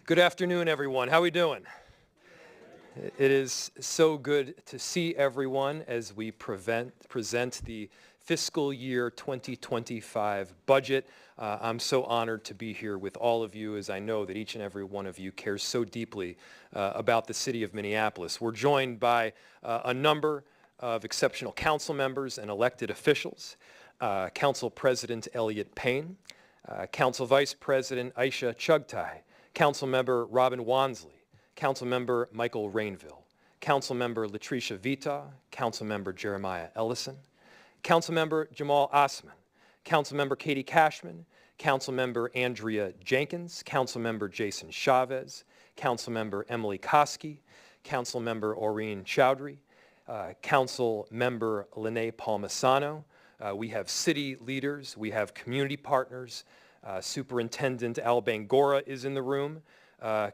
Good afternoon, everyone. How are we doing? It is so good to see everyone as we present the fiscal year 2025 budget. I'm so honored to be here with all of you, as I know that each and every one of you cares so deeply about the city of Minneapolis. We're joined by a number of exceptional council members and elected officials. Council President Elliott Payne, Council Vice President Aisha Chugtai, Councilmember Robin Wansley, Councilmember Michael Rainville, Councilmember Latricia Vita, Councilmember Jeremiah Ellison, Councilmember Jamal Osman, Councilmember Katie Cashman, Councilmember Andrea Jenkins, Councilmember Jason Chavez, Councilmember Emily Koski, Councilmember Oreen Chowdhury, Councilmember Lene Palmisano. We have city leaders, we have community partners. Superintendent Al Bangora is in the room.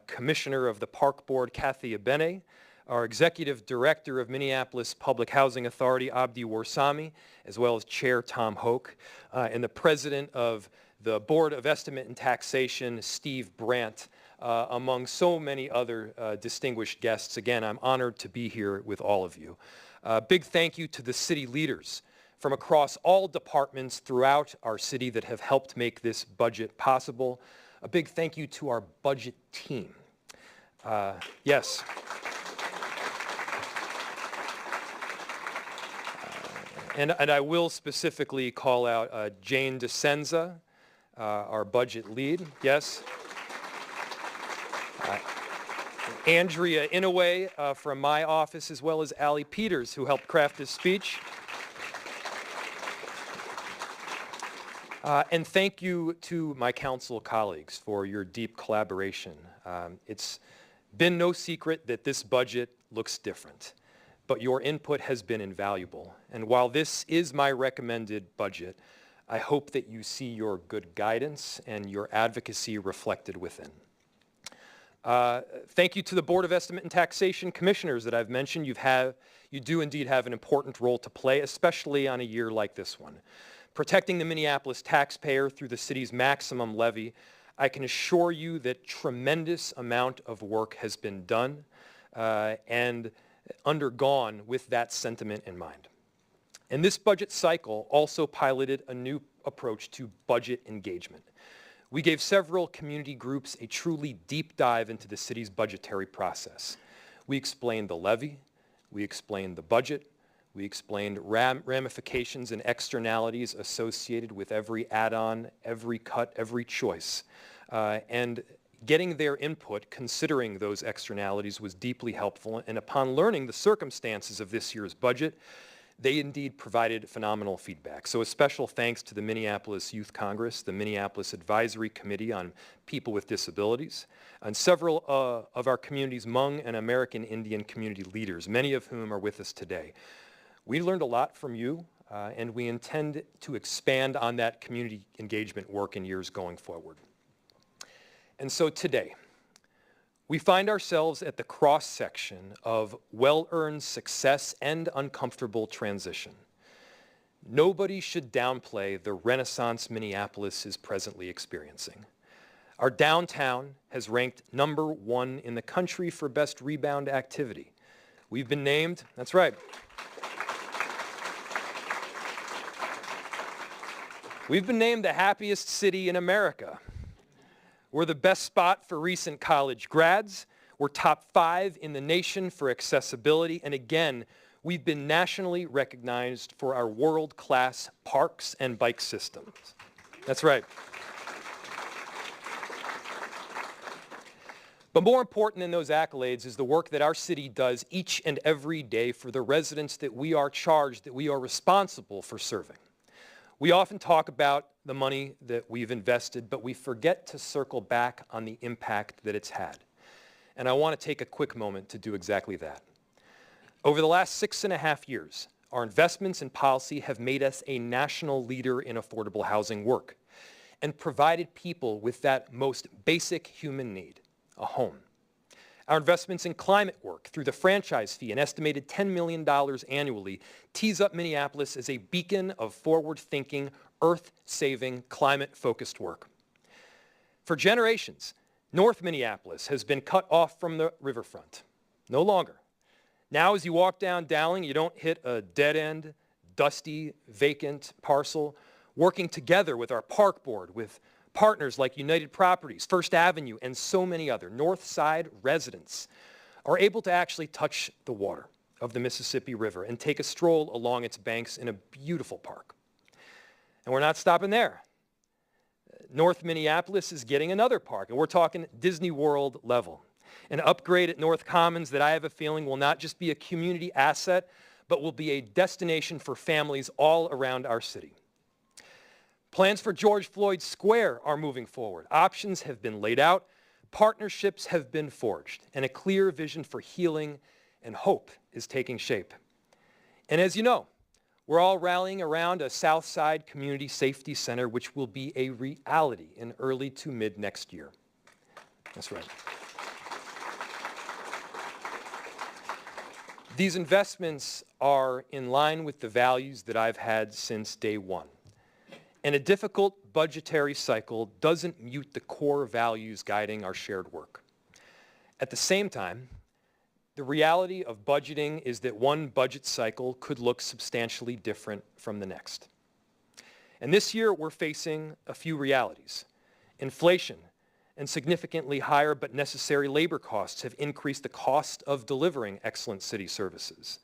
Commissioner of the Park Board, Kathy Abene. Our Executive Director of Minneapolis Public Housing Authority, Abdi Warsami, as well as Chair Tom Hoke. And the President of the Board of Estimate and Taxation, Steve Brandt, among so many other distinguished guests. Again, I'm honored to be here with all of you. Big thank you to the city leaders from across all departments throughout our city that have helped make this budget possible. A big thank you to our budget team. Yes. And I will specifically call out Jane DeSenza, our budget lead. Yes. Andrea Inouye from my office, as well as Allie Peters, who helped craft this speech. And thank you to my council colleagues for your deep collaboration. It's been no secret that this budget looks different, but your input has been invaluable. And while this is my recommended budget, I hope that you see your good guidance and your advocacy reflected within. Thank you to the Board of Estimate and Taxation commissioners that I've mentioned. You do indeed have an important role to play, especially on a year like this one. Protecting the Minneapolis taxpayer through the city's maximum levy, I can assure you that tremendous amount of work has been done and undergone with that sentiment in mind. And this budget cycle also piloted a new approach to budget engagement. We gave several community groups a truly deep dive into the city's budgetary process. We explained the levy, we explained the budget, we explained ramifications and externalities associated with every add-on, every cut, every choice. And getting their input, considering those externalities, was deeply helpful. And upon learning the circumstances of this year's budget, they indeed provided phenomenal feedback. So a special thanks to the Minneapolis Youth Congress, the Minneapolis Advisory Committee on People with Disabilities, and several of our community's Hmong and American Indian community leaders, many of whom are with us today. We learned a lot from you, and we intend to expand on that community engagement work in years going forward. And so today, we find ourselves at the cross-section of well-earned success and uncomfortable transition. Nobody should downplay the renaissance Minneapolis is presently experiencing. Our downtown has ranked #1 in the country for best rebound activity. We've been named, that's right, we've been named the happiest city in America. We're the best spot for recent college grads. We're top 5 in the nation for accessibility. And again, we've been nationally recognized for our world-class parks and bike systems. That's right. But more important than those accolades is the work that our city does each and every day for the residents that we are charged, that we are responsible for serving. We often talk about the money that we've invested, but we forget to circle back on the impact that it's had. And I want to take a quick moment to do exactly that. Over the last 6.5 years, our investments in policy have made us a national leader in affordable housing work and provided people with that most basic human need, a home. Our investments in climate work through the franchise fee, an estimated $10 million annually, tees up Minneapolis as a beacon of forward-thinking, earth-saving, climate-focused work. For generations, North Minneapolis has been cut off from the riverfront. No longer. Now as you walk down Dowling, you don't hit a dead-end, dusty, vacant parcel. Working together with our park board, with partners like United Properties, First Avenue, and so many other North Side residents are able to actually touch the water of the Mississippi River and take a stroll along its banks in a beautiful park. And we're not stopping there. North Minneapolis is getting another park, and we're talking Disney World level. An upgrade at North Commons that I have a feeling will not just be a community asset, but will be a destination for families all around our city. Plans for George Floyd Square are moving forward. Options have been laid out, partnerships have been forged, and a clear vision for healing and hope is taking shape. And as you know, we're all rallying around a Southside Community Safety Center, which will be a reality in early to mid next year. That's right. These investments are in line with the values that I've had since day one. And a difficult budgetary cycle doesn't mute the core values guiding our shared work. At the same time, the reality of budgeting is that one budget cycle could look substantially different from the next. And this year, we're facing a few realities. Inflation and significantly higher but necessary labor costs have increased the cost of delivering excellent city services.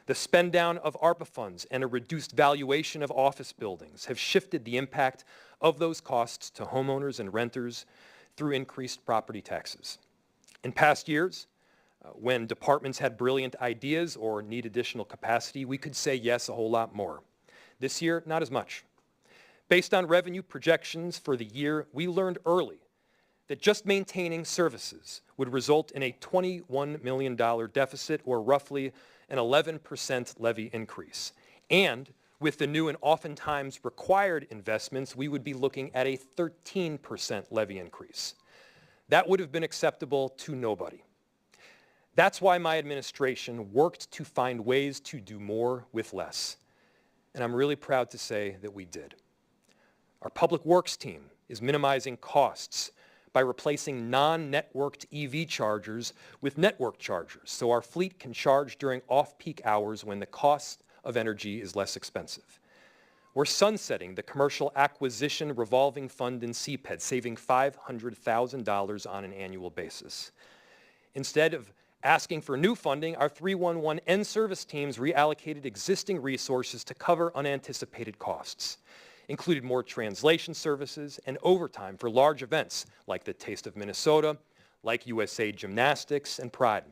The spend down of ARPA funds and a reduced valuation of office buildings have shifted the impact of those costs to homeowners and renters through increased property taxes. In past years, when departments had brilliant ideas or need additional capacity, we could say yes a whole lot more. This year, not as much. Based on revenue projections for the year, we learned early that just maintaining services would result in a $21 million deficit, or roughly an 11% levy increase. And with the new and oftentimes required investments, we would be looking at a 13% levy increase. That would have been acceptable to nobody. That's why my administration worked to find ways to do more with less. And I'm really proud to say that we did. Our public works team is minimizing costs by replacing non-networked EV chargers with network chargers, so our fleet can charge during off-peak hours when the cost of energy is less expensive. We're sunsetting the commercial acquisition revolving fund in CPED, saving $500,000 on an annual basis. Instead of asking for new funding, our 311 and service teams reallocated existing resources to cover unanticipated costs, included more translation services and overtime for large events like the Taste of Minnesota, like USA Gymnastics and Pride.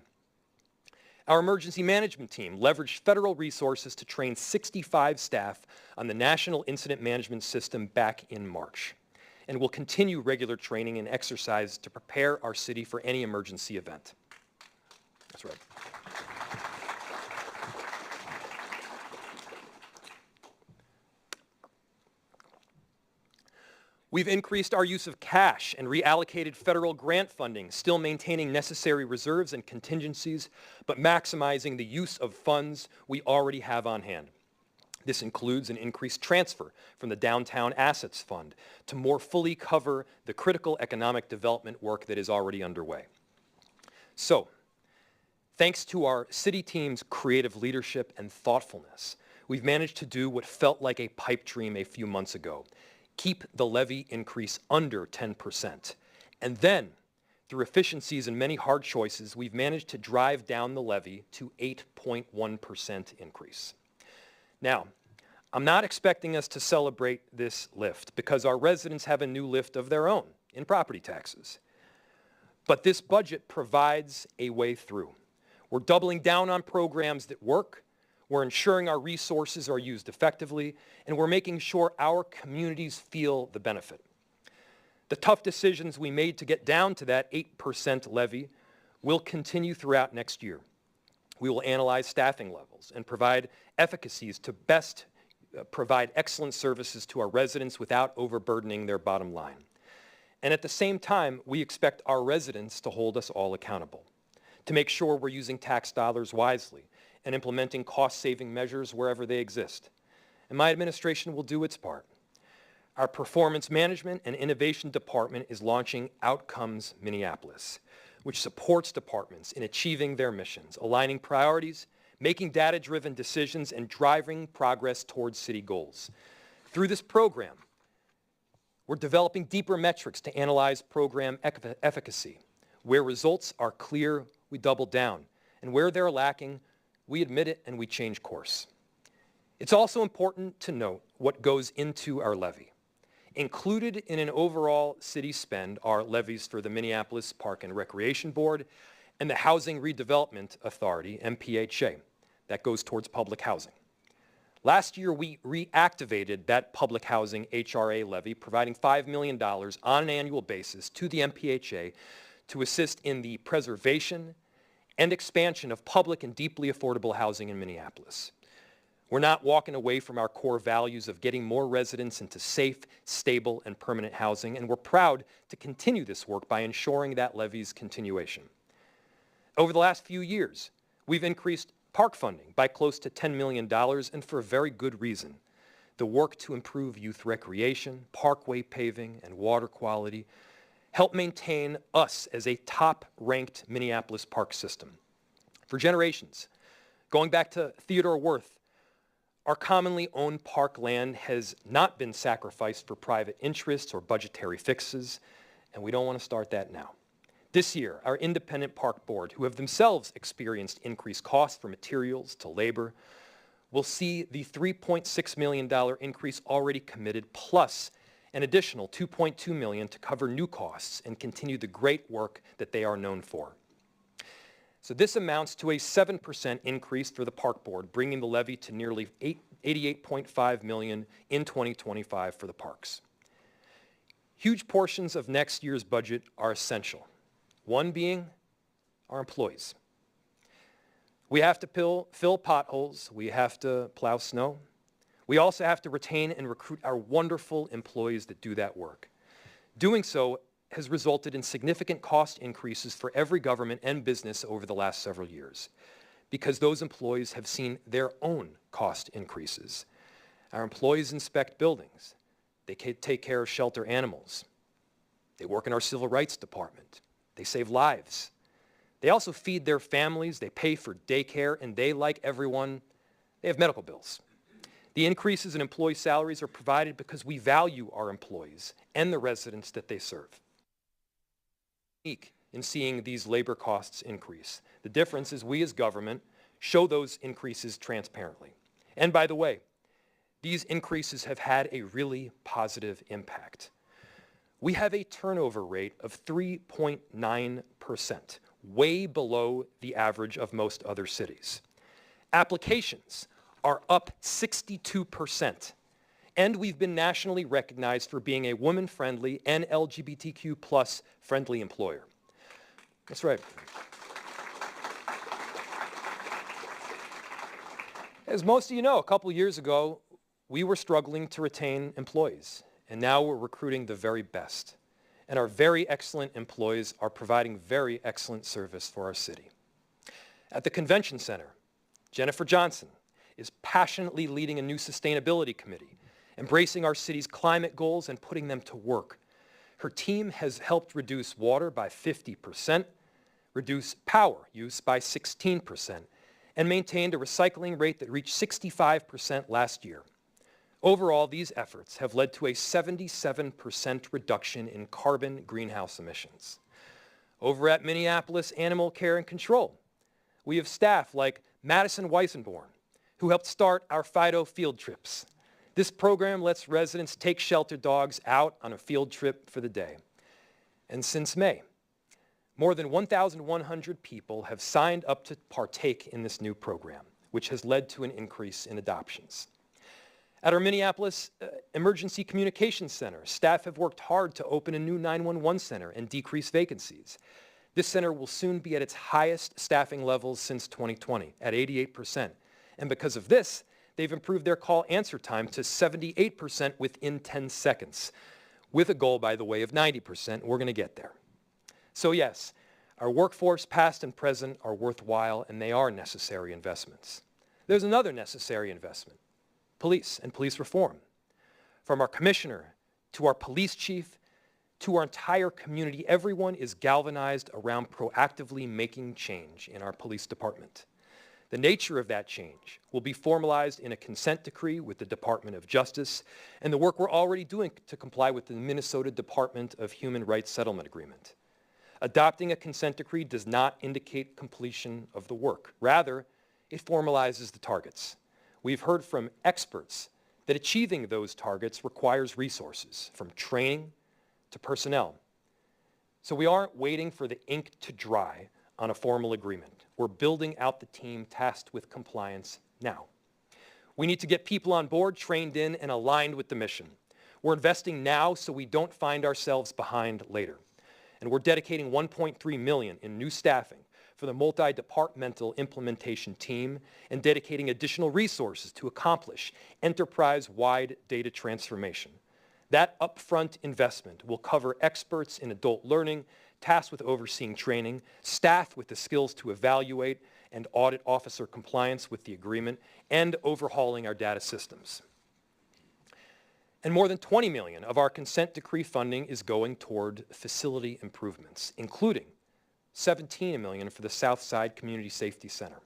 Our emergency management team leveraged federal resources to train 65 staff on the National Incident Management System back in March, and will continue regular training and exercise to prepare our city for any emergency event. That's right. We've increased our use of cash and reallocated federal grant funding, still maintaining necessary reserves and contingencies, but maximizing the use of funds we already have on hand. This includes an increased transfer from the Downtown Assets Fund to more fully cover the critical economic development work that is already underway. So, thanks to our city team's creative leadership and thoughtfulness, we've managed to do what felt like a pipe dream a few months ago: keep the levy increase under 10%. And then, through efficiencies and many hard choices, we've managed to drive down the levy to 8.1% increase. Now, I'm not expecting us to celebrate this lift because our residents have a new lift of their own in property taxes. But this budget provides a way through. We're doubling down on programs that work, we're ensuring our resources are used effectively, and we're making sure our communities feel the benefit. The tough decisions we made to get down to that 8% levy will continue throughout next year. We will analyze staffing levels and provide efficacies to best provide excellent services to our residents without overburdening their bottom line. And at the same time, we expect our residents to hold us all accountable, to make sure we're using tax dollars wisely and implementing cost-saving measures wherever they exist. And my administration will do its part. Our performance management and innovation department is launching Outcomes Minneapolis, which supports departments in achieving their missions, aligning priorities, making data-driven decisions, and driving progress towards city goals. Through this program, we're developing deeper metrics to analyze program efficacy. Where results are clear, we double down. And where they're lacking, we admit it and we change course. It's also important to note what goes into our levy. Included in an overall city spend are levies for the Minneapolis Park and Recreation Board and the Housing Redevelopment Authority, MPHA. That goes towards public housing. Last year, we reactivated that public housing HRA levy, providing $5 million on an annual basis to the MPHA to assist in the preservation and expansion of public and deeply affordable housing in Minneapolis. We're not walking away from our core values of getting more residents into safe, stable, and permanent housing, and we're proud to continue this work by ensuring that levy's continuation. Over the last few years, we've increased park funding by close to $10 million, and for a very good reason. The work to improve youth recreation, parkway paving, and water quality help maintain us as a top-ranked Minneapolis park system. For generations, going back to Theodore Wirth, our commonly owned park land has not been sacrificed for private interests or budgetary fixes, and we don't want to start that now. This year, our independent park board, who have themselves experienced increased costs for materials to labor, will see the $3.6 million increase already committed, plus an additional $2.2 million to cover new costs and continue the great work that they are known for. So this amounts to a 7% increase for the park board, bringing the levy to nearly $88.5 million in 2025 for the parks. Huge portions of next year's budget are essential, one being our employees. We have to fill potholes, we have to plow snow. We also have to retain and recruit our wonderful employees that do that work. Doing so has resulted in significant cost increases for every government and business over the last several years, because those employees have seen their own cost increases. Our employees inspect buildings. They take care of shelter animals. They work in our civil rights department. They save lives. They also feed their families. They pay for daycare, and they, like everyone, they have medical bills. The increases in employee salaries are provided because we value our employees and the residents that they serve. In seeing these labor costs increase. The difference is we as government show those increases transparently. And by the way, these increases have had a really positive impact. We have a turnover rate of 3.9%, way below the average of most other cities. Applications are up 62%. And we've been nationally recognized for being a woman-friendly and LGBTQ+ friendly employer. That's right. As most of you know, a couple years ago, we were struggling to retain employees, and now we're recruiting the very best. And our very excellent employees are providing very excellent service for our city. At the Convention Center, Jennifer Johnson is passionately leading a new sustainability committee, embracing our city's climate goals and putting them to work. Her team has helped reduce water by 50%, reduce power use by 16%, and maintained a recycling rate that reached 65% last year. Overall, these efforts have led to a 77% reduction in carbon greenhouse emissions. Over at Minneapolis Animal Care and Control, we have staff like Madison Weissenborn, who helped start our Fido field trips. This program lets residents take shelter dogs out on a field trip for the day. And since May, more than 1,100 people have signed up to partake in this new program, which has led to an increase in adoptions. At our Minneapolis Emergency Communications Center, staff have worked hard to open a new 911 center and decrease vacancies. This center will soon be at its highest staffing levels since 2020, at 88%. And because of this, they've improved their call answer time to 78% within 10 seconds, with a goal, by the way, of 90%. We're going to get there. So yes, our workforce, past and present, are worthwhile, and they are necessary investments. There's another necessary investment, police and police reform. From our commissioner to our police chief, to our entire community, everyone is galvanized around proactively making change in our police department. The nature of that change will be formalized in a consent decree with the Department of Justice and the work we're already doing to comply with the Minnesota Department of Human Rights Settlement Agreement. Adopting a consent decree does not indicate completion of the work. Rather, it formalizes the targets. We've heard from experts that achieving those targets requires resources, from training to personnel. So we aren't waiting for the ink to dry on a formal agreement. We're building out the team tasked with compliance now. We need to get people on board, trained in, and aligned with the mission. We're investing now so we don't find ourselves behind later. And we're dedicating $1.3 million in new staffing for the multi-departmental implementation team and dedicating additional resources to accomplish enterprise-wide data transformation. That upfront investment will cover experts in adult learning, tasked with overseeing training, staff with the skills to evaluate and audit officer compliance with the agreement, and overhauling our data systems. And more than $20 million of our consent decree funding is going toward facility improvements, including $17 million for the Southside Community Safety Center.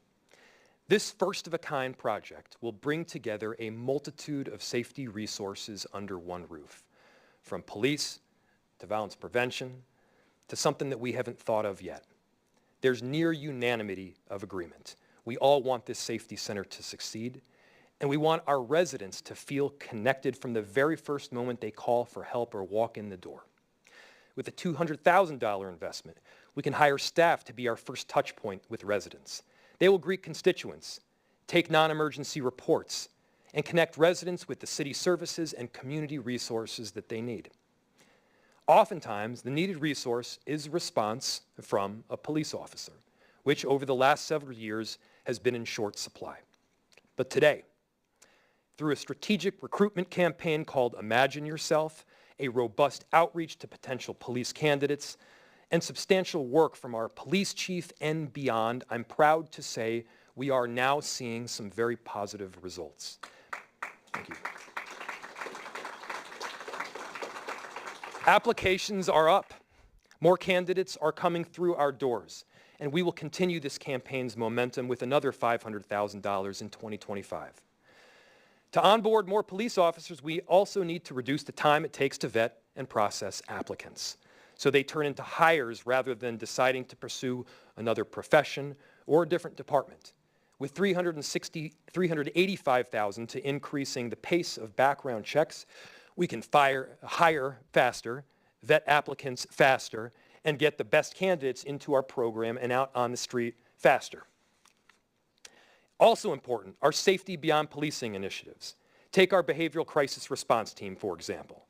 This first-of-a-kind project will bring together a multitude of safety resources under one roof, from police to violence prevention to something that we haven't thought of yet. There's near unanimity of agreement. We all want this safety center to succeed, and we want our residents to feel connected from the very first moment they call for help or walk in the door. With a $200,000 investment, we can hire staff to be our first touch point with residents. They will greet constituents, take non-emergency reports, and connect residents with the city services and community resources that they need. Oftentimes, the needed resource is a response from a police officer, which over the last several years has been in short supply. But today, through a strategic recruitment campaign called Imagine Yourself, a robust outreach to potential police candidates, and substantial work from our police chief and beyond, I'm proud to say we are now seeing some very positive results. Thank you. Applications are up. More candidates are coming through our doors, and we will continue this campaign's momentum with another $500,000 in 2025. To onboard more police officers, we also need to reduce the time it takes to vet and process applicants, so they turn into hires rather than deciding to pursue another profession or a different department. With $385,000 to increasing the pace of background checks, we can hire faster, vet applicants faster, and get the best candidates into our program and out on the street faster. Also important, our Safety Beyond Policing initiatives. Take our behavioral crisis response team, for example.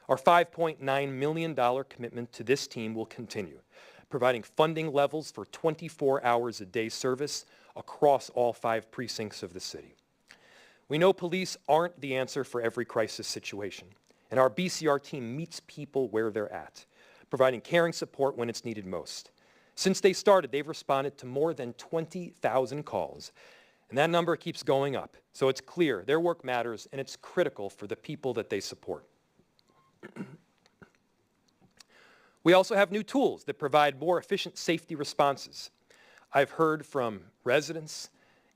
Our $5.9 million commitment to this team will continue, providing funding levels for 24 hours a day service across all 5 precincts of the city. We know police aren't the answer for every crisis situation, and our BCR team meets people where they're at, providing caring support when it's needed most. Since they started, they've responded to more than 20,000 calls, and that number keeps going up. So it's clear their work matters, and it's critical for the people that they support. We also have new tools that provide more efficient safety responses. I've heard from residents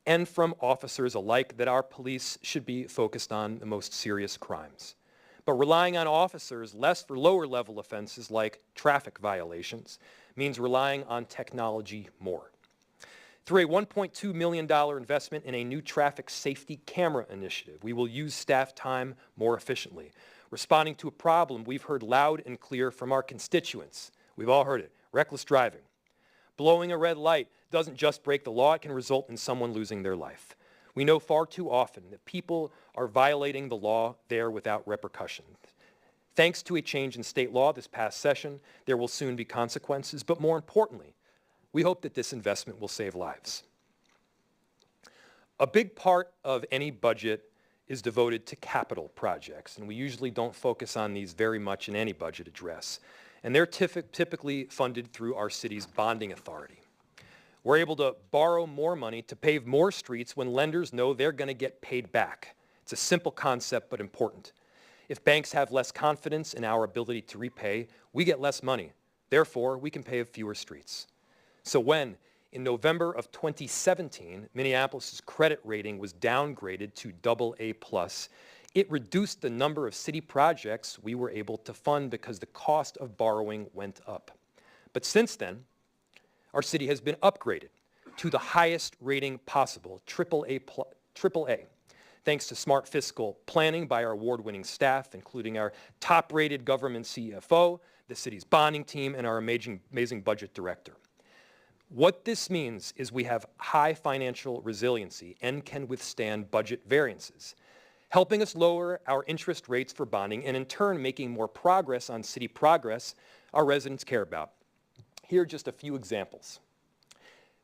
and from officers alike that our police should be focused on the most serious crimes. But relying on officers less for lower level offenses like traffic violations means relying on technology more. Through a $1.2 million investment in a new traffic safety camera initiative, we will use staff time more efficiently, responding to a problem we've heard loud and clear from our constituents. We've all heard it: reckless driving. Blowing a red light doesn't just break the law, it can result in someone losing their life. We know far too often that people are violating the law there without repercussion. Thanks to a change in state law this past session, there will soon be consequences, but more importantly, we hope that this investment will save lives. A big part of any budget is devoted to capital projects, and we usually don't focus on these very much in any budget address. And they're typically funded through our city's bonding authority. We're able to borrow more money to pave more streets when lenders know they're going to get paid back. It's a simple concept, but important. If banks have less confidence in our ability to repay, we get less money. Therefore, we can pave fewer streets. So when, in November of 2017, Minneapolis' credit rating was downgraded to AA+, it reduced the number of city projects we were able to fund because the cost of borrowing went up. But since then, our city has been upgraded to the highest rating possible, AAA, thanks to smart fiscal planning by our award-winning staff, including our top-rated government CFO, the city's bonding team, and our amazing budget director. What this means is we have high financial resiliency and can withstand budget variances, helping us lower our interest rates for bonding and in turn making more progress on city progress our residents care about. Here are just a few examples.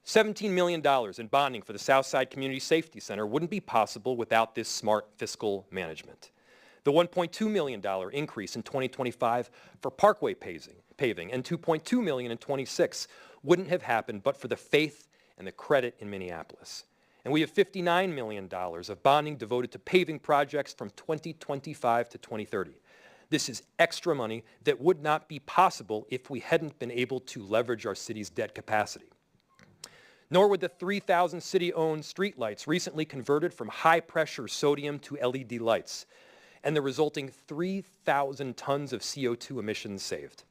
$17 million in bonding for the Southside Community Safety Center wouldn't be possible without this smart fiscal management. The $1.2 million increase in 2025 for parkway paving and $2.2 million in 26 wouldn't have happened but for the faith and the credit in Minneapolis. And we have $59 million of bonding devoted to paving projects from 2025 to 2030. This is extra money that would not be possible if we hadn't been able to leverage our city's debt capacity. Nor would the 3,000 city-owned streetlights recently converted from high-pressure sodium to LED lights, and the resulting 3,000 tons of CO2 emissions saved.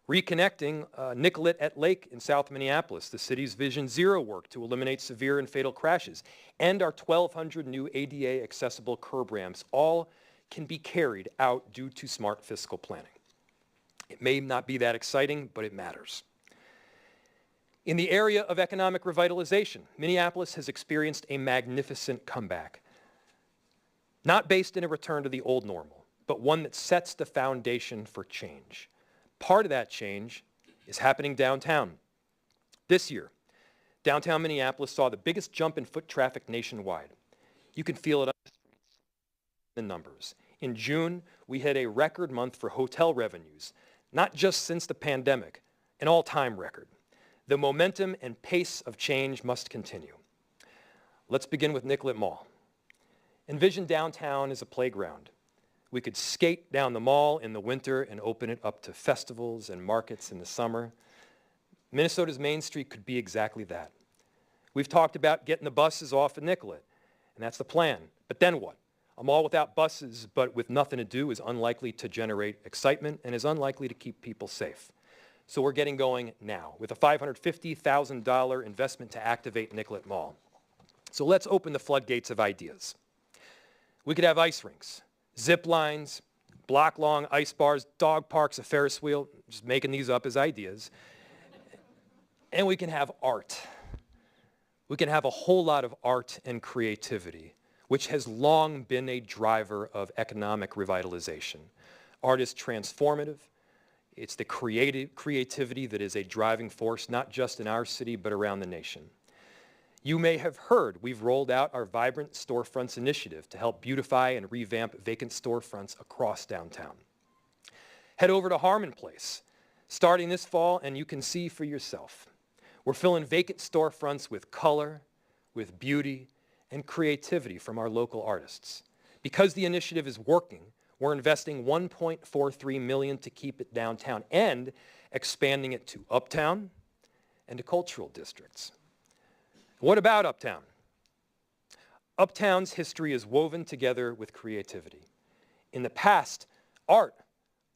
Reconnecting Nicollet at Lake in South Minneapolis, the city's Vision Zero work to eliminate severe and fatal crashes, and our 1,200 new ADA accessible curb ramps all can be carried out due to smart fiscal planning. It may not be that exciting, but it matters. In the area of economic revitalization, Minneapolis has experienced a magnificent comeback, not based in a return to the old normal, but one that sets the foundation for change. Part of that change is happening downtown. This year, downtown Minneapolis saw the biggest jump in foot traffic nationwide. You can feel it on the streets, the numbers. In June, we hit a record month for hotel revenues, not just since the pandemic, an all-time record. The momentum and pace of change must continue. Let's begin with Nicollet Mall. Envision downtown as a playground. We could skate down the mall in the winter and open it up to festivals and markets in the summer. Minnesota's Main Street could be exactly that. We've talked about getting the buses off at Nicollet, and that's the plan. But then what? A mall without buses but with nothing to do is unlikely to generate excitement and is unlikely to keep people safe. So we're getting going now with a $550,000 investment to activate Nicollet Mall. So let's open the floodgates of ideas. We could have ice rinks, zip lines, block-long ice bars, dog parks, a Ferris wheel, just making these up as ideas. And we can have art. We can have a whole lot of art and creativity, which has long been a driver of economic revitalization. Art is transformative. It's the creativity that is a driving force, not just in our city, but around the nation. You may have heard we've rolled out our Vibrant Storefronts initiative to help beautify and revamp vacant storefronts across downtown. Head over to Harmon Place, starting this fall, and you can see for yourself. We're filling vacant storefronts with color, with beauty, and creativity from our local artists. Because the initiative is working, we're investing $1.43 million to keep it downtown and expanding it to Uptown and to cultural districts. What about Uptown? Uptown's history is woven together with creativity. In the past, art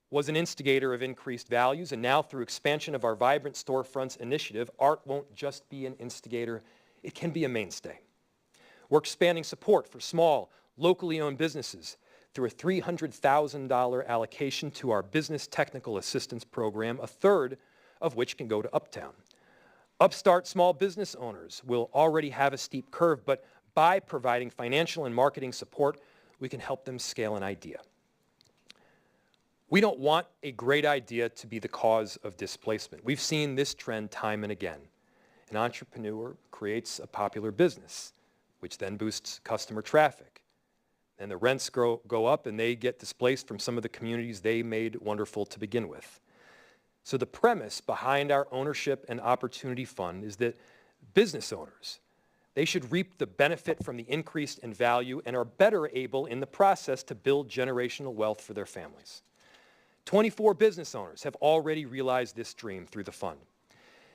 was an instigator of increased values, and now through expansion of our Vibrant Storefronts initiative, art won't just be an instigator, it can be a mainstay. We're expanding support for small, locally owned businesses through a $300,000 allocation to our Business Technical Assistance Program, a third of which can go to Uptown. Upstart small business owners will already have a steep curve, but by providing financial and marketing support, we can help them scale an idea. We don't want a great idea to be the cause of displacement. We've seen this trend time and again. An entrepreneur creates a popular business, which then boosts customer traffic. And the rents go up and they get displaced from some of the communities they made wonderful to begin with. So the premise behind our Ownership and Opportunity Fund is that business owners, They should reap the benefit from the increase in value and are better able in the process to build generational wealth for their families. 24 business owners have already realized this dream through the fund,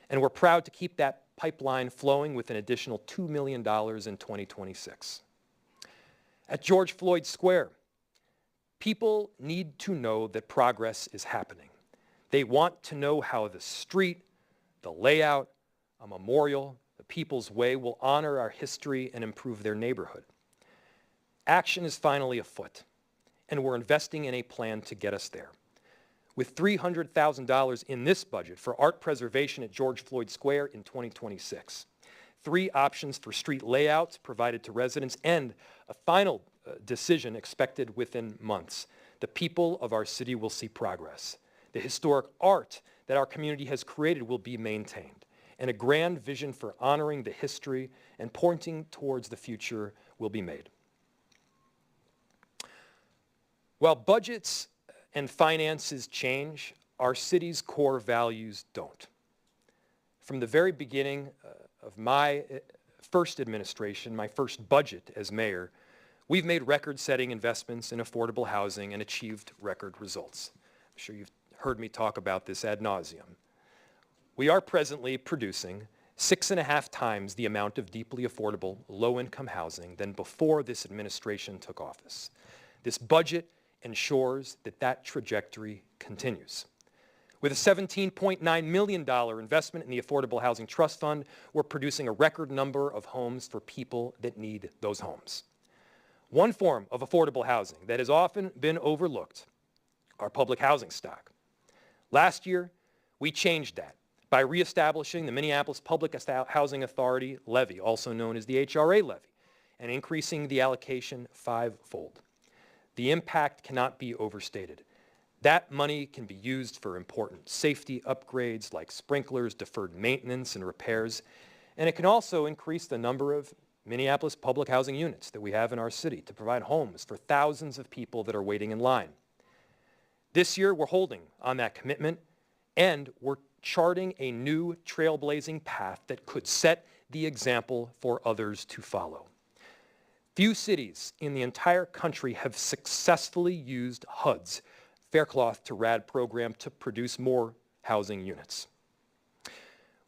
and we're proud to keep that pipeline flowing with an additional $2 million in 2026. At George Floyd Square, people need to know that progress is happening. They want to know how the street, the layout, a memorial, the People's Way will honor our history and improve their neighborhood. Action is finally afoot, and we're investing in a plan to get us there. With $300,000 in this budget for art preservation at George Floyd Square in 2026, 3 options for street layouts provided to residents, and a final decision expected within months, the people of our city will see progress. The historic art that our community has created will be maintained, and a grand vision for honoring the history and pointing towards the future will be made. While budgets and finances change, our city's core values don't. From the very beginning of my first administration, my first budget as mayor, we've made record-setting investments in affordable housing and achieved record results. I'm sure you've heard me talk about this ad nauseum. We are presently producing 6.5 times the amount of deeply affordable, low-income housing than before this administration took office. This budget ensures that that trajectory continues. With a $17.9 million investment in the Affordable Housing Trust Fund, we're producing a record number of homes for people that need those homes. One form of affordable housing that has often been overlooked, our public housing stock. Last year, we changed that by reestablishing the Minneapolis Public Housing Authority levy, also known as the HRA levy, and increasing the allocation 5-fold. The impact cannot be overstated. That money can be used for important safety upgrades like sprinklers, deferred maintenance, and repairs, and it can also increase the number of Minneapolis public housing units that we have in our city to provide homes for thousands of people that are waiting in line. This year, we're holding on that commitment, and we're charting a new trailblazing path that could set the example for others to follow. Few cities in the entire country have successfully used HUD's Faircloth to Rad program to produce more housing units.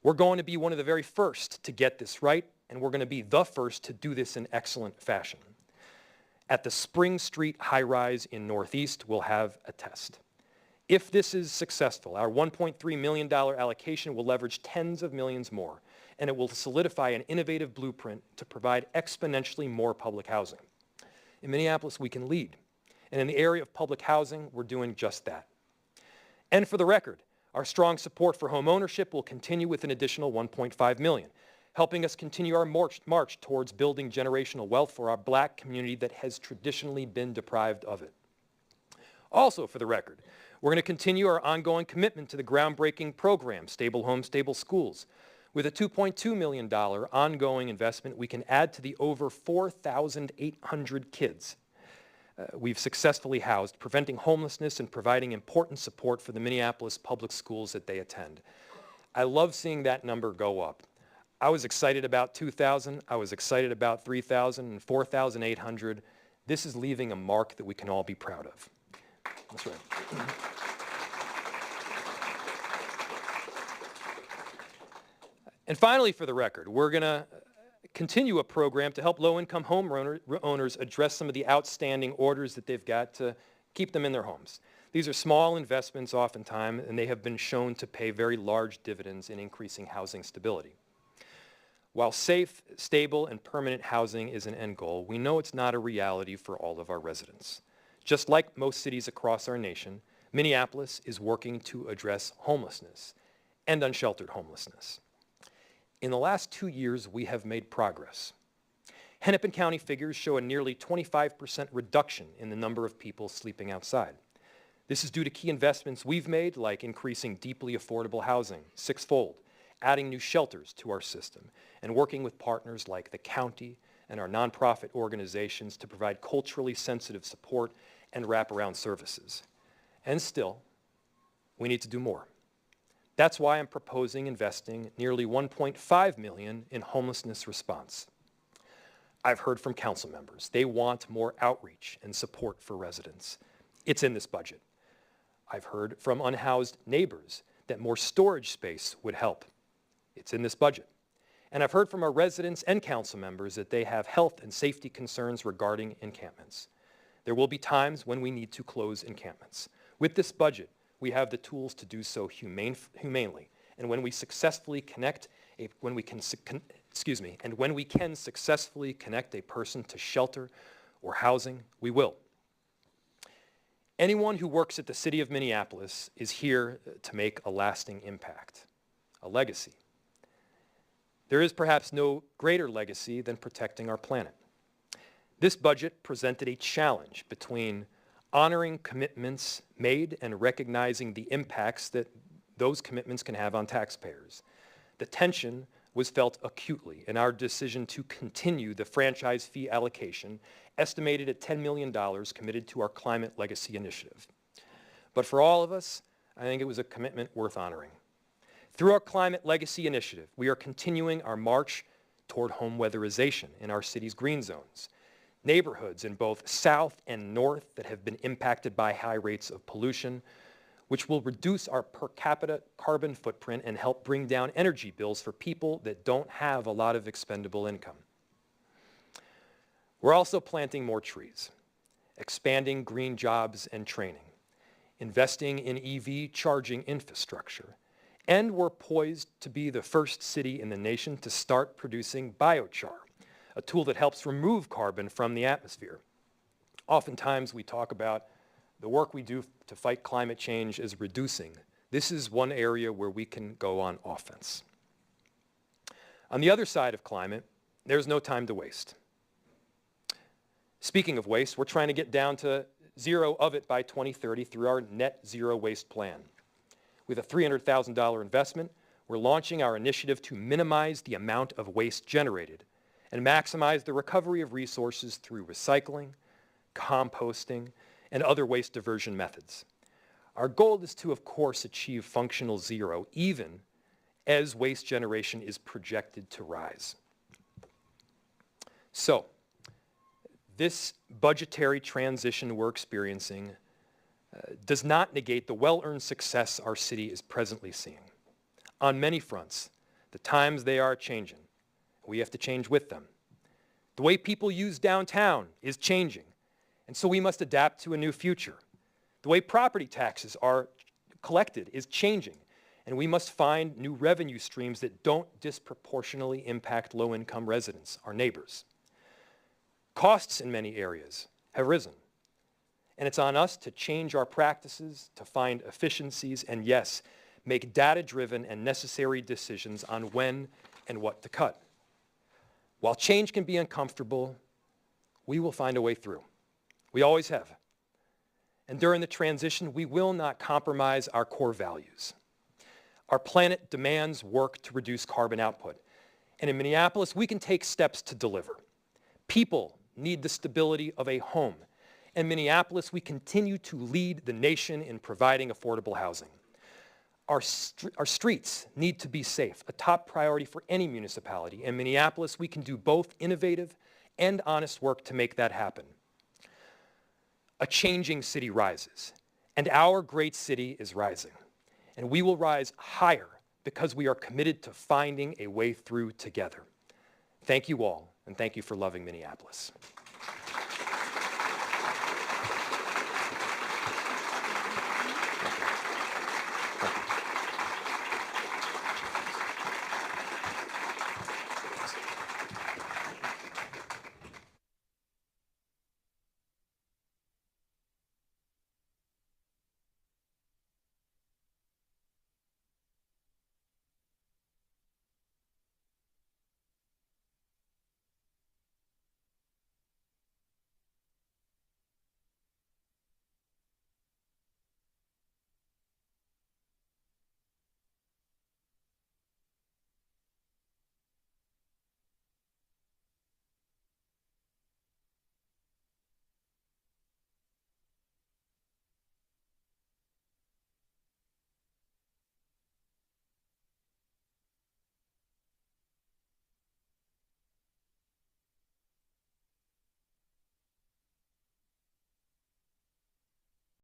We're going to be one of the very first to get this right, and we're going to be the first to do this in excellent fashion. At the Spring Street high-rise in Northeast, we'll have a test. If this is successful, our $1.3 million allocation will leverage tens of millions more, and it will solidify an innovative blueprint to provide exponentially more public housing. In Minneapolis, we can lead, and in the area of public housing, we're doing just that. And for the record, our strong support for home ownership will continue with an additional $1.5 million, helping us continue our march towards building generational wealth for our Black community that has traditionally been deprived of it. Also, for the record, we're going to continue our ongoing commitment to the groundbreaking program, Stable Homes, Stable Schools. With a $2.2 million ongoing investment, we can add to the over 4,800 kids we've successfully housed, preventing homelessness and providing important support for the Minneapolis public schools that they attend. I love seeing that number go up. I was excited about 2,000, I was excited about 3,000 and 4,800. This is leaving a mark that we can all be proud of. That's right. And finally, for the record, we're going to continue a program to help low-income homeowners address some of the outstanding orders that they've got to keep them in their homes. These are small investments oftentimes, and they have been shown to pay very large dividends in increasing housing stability. While safe, stable, and permanent housing is an end goal, we know it's not a reality for all of our residents. Just like most cities across our nation, Minneapolis is working to address homelessness and unsheltered homelessness. In the last 2 years, we have made progress. Hennepin County figures show a nearly 25% reduction in the number of people sleeping outside. This is due to key investments we've made, like increasing deeply affordable housing 6-fold, adding new shelters to our system, and working with partners like the county and our nonprofit organizations to provide culturally sensitive support and wraparound services. And still, we need to do more. That's why I'm proposing investing nearly $1.5 million in homelessness response. I've heard from council members. They want more outreach and support for residents. It's in this budget. I've heard from unhoused neighbors that more storage space would help. It's in this budget. And I've heard from our residents and council members that they have health and safety concerns regarding encampments. There will be times when we need to close encampments. With this budget, we have the tools to do so humanely. And when we successfully when we can successfully connect a person to shelter or housing, we will. Anyone who works at the city of Minneapolis is here to make a lasting impact, a legacy. There is perhaps no greater legacy than protecting our planet. This budget presented a challenge between honoring commitments made and recognizing the impacts that those commitments can have on taxpayers. The tension was felt acutely in our decision to continue the franchise fee allocation, estimated at $10 million committed to our Climate Legacy Initiative. But for all of us, I think it was a commitment worth honoring. Through our Climate Legacy Initiative, we are continuing our march toward home weatherization in our city's green zones, neighborhoods in both south and north that have been impacted by high rates of pollution, which will reduce our per capita carbon footprint and help bring down energy bills for people that don't have a lot of expendable income. We're also planting more trees, expanding green jobs and training, investing in EV charging infrastructure, and we're poised to be the first city in the nation to start producing biochar, a tool that helps remove carbon from the atmosphere. Oftentimes we talk about the work we do to fight climate change as reducing. This is one area where we can go on offense. On the other side of climate, there's no time to waste. Speaking of waste, we're trying to get down to zero of it by 2030 through our net zero waste plan. With a $300,000 investment, we're launching our initiative to minimize the amount of waste generated and maximize the recovery of resources through recycling, composting, and other waste diversion methods. Our goal is to, of course, achieve functional zero, even as waste generation is projected to rise. So, this budgetary transition we're experiencing does not negate the well-earned success our city is presently seeing. On many fronts, the times they are changing. We have to change with them. The way people use downtown is changing, and so we must adapt to a new future. The way property taxes are collected is changing, and we must find new revenue streams that don't disproportionately impact low-income residents, our neighbors. Costs in many areas have risen, and it's on us to change our practices, to find efficiencies, and yes, make data-driven and necessary decisions on when and what to cut. While change can be uncomfortable, we will find a way through. We always have. And during the transition, we will not compromise our core values. Our planet demands work to reduce carbon output. And in Minneapolis, we can take steps to deliver. People need the stability of a home. In Minneapolis, we continue to lead the nation in providing affordable housing. Our streets need to be safe, a top priority for any municipality. In Minneapolis, we can do both innovative and honest work to make that happen. A changing city rises, and our great city is rising. And we will rise higher because we are committed to finding a way through together. Thank you all, and thank you for loving Minneapolis.